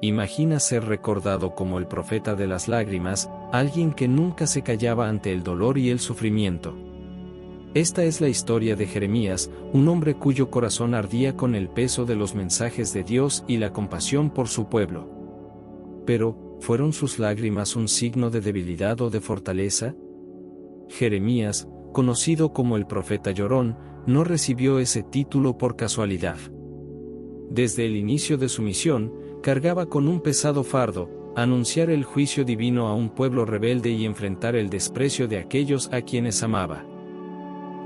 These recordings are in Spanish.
Imagina ser recordado como el profeta de las lágrimas, alguien que nunca se callaba ante el dolor y el sufrimiento. Esta es la historia de Jeremías, un hombre cuyo corazón ardía con el peso de los mensajes de Dios y la compasión por su pueblo. Pero, ¿fueron sus lágrimas un signo de debilidad o de fortaleza? Jeremías, conocido como el profeta llorón, no recibió ese título por casualidad. Desde el inicio de su misión, cargaba con un pesado fardo, anunciar el juicio divino a un pueblo rebelde y enfrentar el desprecio de aquellos a quienes amaba.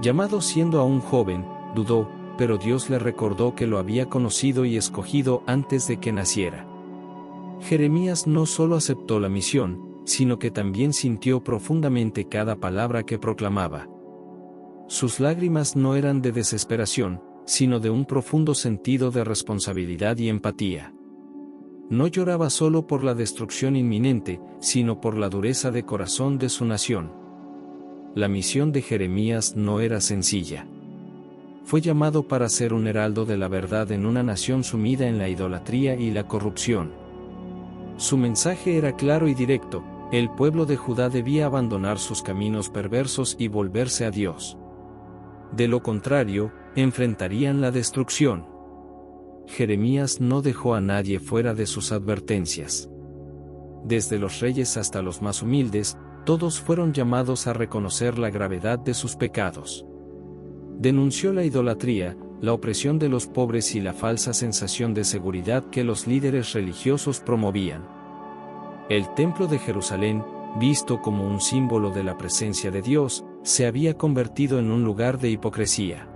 Llamado siendo aún joven, dudó, pero Dios le recordó que lo había conocido y escogido antes de que naciera. Jeremías no solo aceptó la misión, sino que también sintió profundamente cada palabra que proclamaba. Sus lágrimas no eran de desesperación, sino de un profundo sentido de responsabilidad y empatía. No lloraba solo por la destrucción inminente, sino por la dureza de corazón de su nación. La misión de Jeremías no era sencilla. Fue llamado para ser un heraldo de la verdad en una nación sumida en la idolatría y la corrupción. Su mensaje era claro y directo: el pueblo de Judá debía abandonar sus caminos perversos y volverse a Dios. De lo contrario, enfrentarían la destrucción. Jeremías no dejó a nadie fuera de sus advertencias. Desde los reyes hasta los más humildes, todos fueron llamados a reconocer la gravedad de sus pecados. Denunció la idolatría, la opresión de los pobres y la falsa sensación de seguridad que los líderes religiosos promovían. El templo de Jerusalén, visto como un símbolo de la presencia de Dios, se había convertido en un lugar de hipocresía.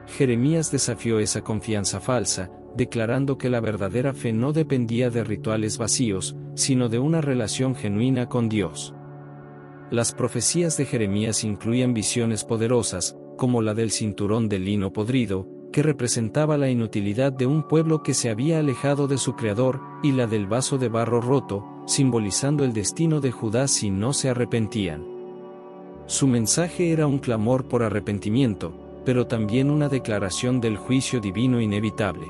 Jeremías desafió esa confianza falsa, declarando que la verdadera fe no dependía de rituales vacíos, sino de una relación genuina con Dios. Las profecías de Jeremías incluían visiones poderosas, como la del cinturón de lino podrido, que representaba la inutilidad de un pueblo que se había alejado de su Creador, y la del vaso de barro roto, simbolizando el destino de Judá si no se arrepentían. Su mensaje era un clamor por arrepentimiento, pero también una declaración del juicio divino inevitable.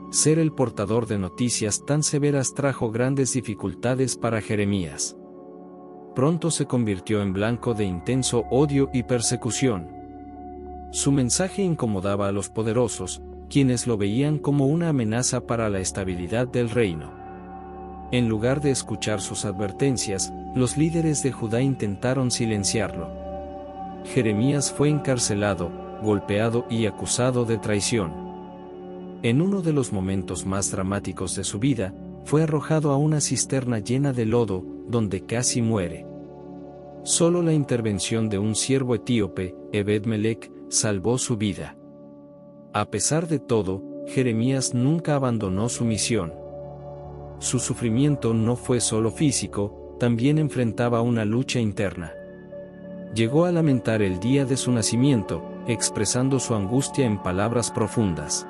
Ser el portador de noticias tan severas trajo grandes dificultades para Jeremías. Pronto se convirtió en blanco de intenso odio y persecución. Su mensaje incomodaba a los poderosos, quienes lo veían como una amenaza para la estabilidad del reino. En lugar de escuchar sus advertencias, los líderes de Judá intentaron silenciarlo. Jeremías fue encarcelado, golpeado y acusado de traición. En uno de los momentos más dramáticos de su vida, fue arrojado a una cisterna llena de lodo, donde casi muere. Solo la intervención de un siervo etíope, Ebed-Melech, salvó su vida. A pesar de todo, Jeremías nunca abandonó su misión. Su sufrimiento no fue solo físico, también enfrentaba una lucha interna. Llegó a lamentar el día de su nacimiento, expresando su angustia en palabras profundas.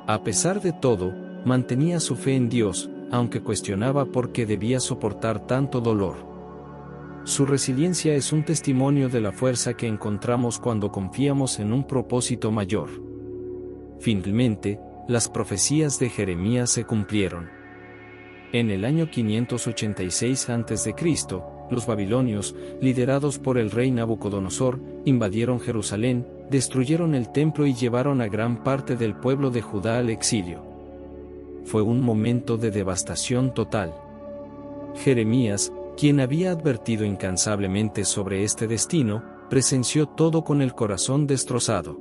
A pesar de todo, mantenía su fe en Dios, aunque cuestionaba por qué debía soportar tanto dolor. Su resiliencia es un testimonio de la fuerza que encontramos cuando confiamos en un propósito mayor. Finalmente, las profecías de Jeremías se cumplieron. En el año 586 a.C., los babilonios, liderados por el rey Nabucodonosor, invadieron Jerusalén, destruyeron el templo y llevaron a gran parte del pueblo de Judá al exilio. Fue un momento de devastación total. Jeremías, quien había advertido incansablemente sobre este destino, presenció todo con el corazón destrozado.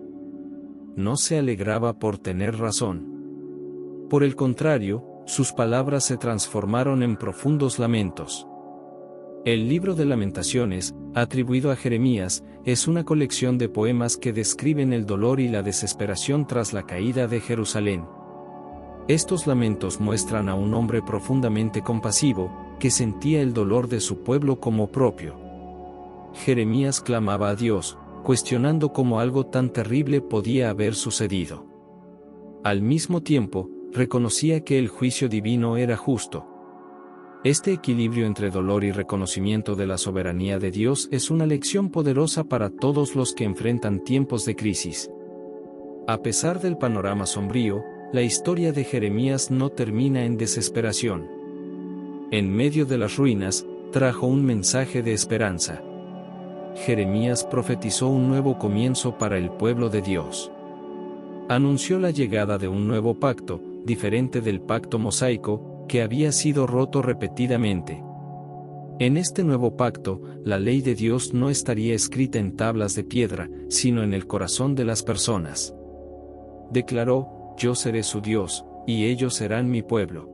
No se alegraba por tener razón. Por el contrario, sus palabras se transformaron en profundos lamentos. El libro de Lamentaciones, atribuido a Jeremías, es una colección de poemas que describen el dolor y la desesperación tras la caída de Jerusalén. Estos lamentos muestran a un hombre profundamente compasivo, que sentía el dolor de su pueblo como propio. Jeremías clamaba a Dios, cuestionando cómo algo tan terrible podía haber sucedido. Al mismo tiempo, reconocía que el juicio divino era justo. Este equilibrio entre dolor y reconocimiento de la soberanía de Dios es una lección poderosa para todos los que enfrentan tiempos de crisis. A pesar del panorama sombrío, la historia de Jeremías no termina en desesperación. En medio de las ruinas, trajo un mensaje de esperanza. Jeremías profetizó un nuevo comienzo para el pueblo de Dios. Anunció la llegada de un nuevo pacto, diferente del pacto mosaico, que había sido roto repetidamente. En este nuevo pacto, la ley de Dios no estaría escrita en tablas de piedra, sino en el corazón de las personas. Declaró: yo seré su Dios, y ellos serán mi pueblo.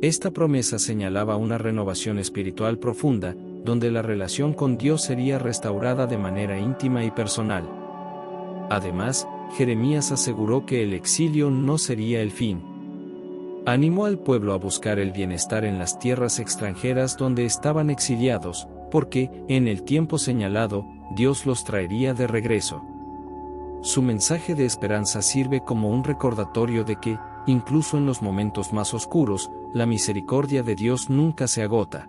Esta promesa señalaba una renovación espiritual profunda, donde la relación con Dios sería restaurada de manera íntima y personal. Además, Jeremías aseguró que el exilio no sería el fin. Animó al pueblo a buscar el bienestar en las tierras extranjeras donde estaban exiliados, porque, en el tiempo señalado, Dios los traería de regreso. Su mensaje de esperanza sirve como un recordatorio de que, incluso en los momentos más oscuros, la misericordia de Dios nunca se agota.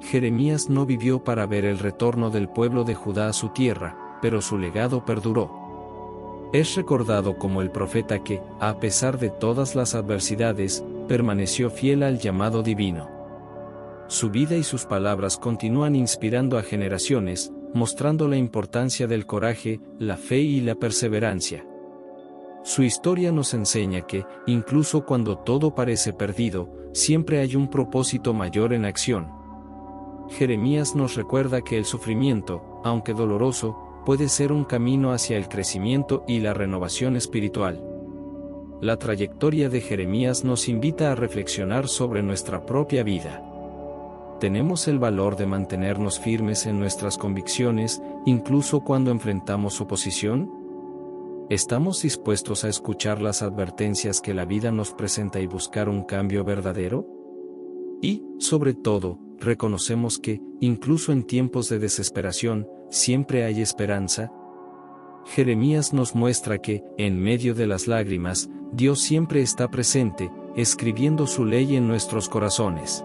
Jeremías no vivió para ver el retorno del pueblo de Judá a su tierra, pero su legado perduró. Es recordado como el profeta que, a pesar de todas las adversidades, permaneció fiel al llamado divino. Su vida y sus palabras continúan inspirando a generaciones, mostrando la importancia del coraje, la fe y la perseverancia. Su historia nos enseña que, incluso cuando todo parece perdido, siempre hay un propósito mayor en acción. Jeremías nos recuerda que el sufrimiento, aunque doloroso, puede ser un camino hacia el crecimiento y la renovación espiritual. La trayectoria de Jeremías nos invita a reflexionar sobre nuestra propia vida. ¿Tenemos el valor de mantenernos firmes en nuestras convicciones, incluso cuando enfrentamos oposición? ¿Estamos dispuestos a escuchar las advertencias que la vida nos presenta y buscar un cambio verdadero? Y, sobre todo, reconocemos que, incluso en tiempos de desesperación, siempre hay esperanza. Jeremías nos muestra que, en medio de las lágrimas, Dios siempre está presente, escribiendo su ley en nuestros corazones.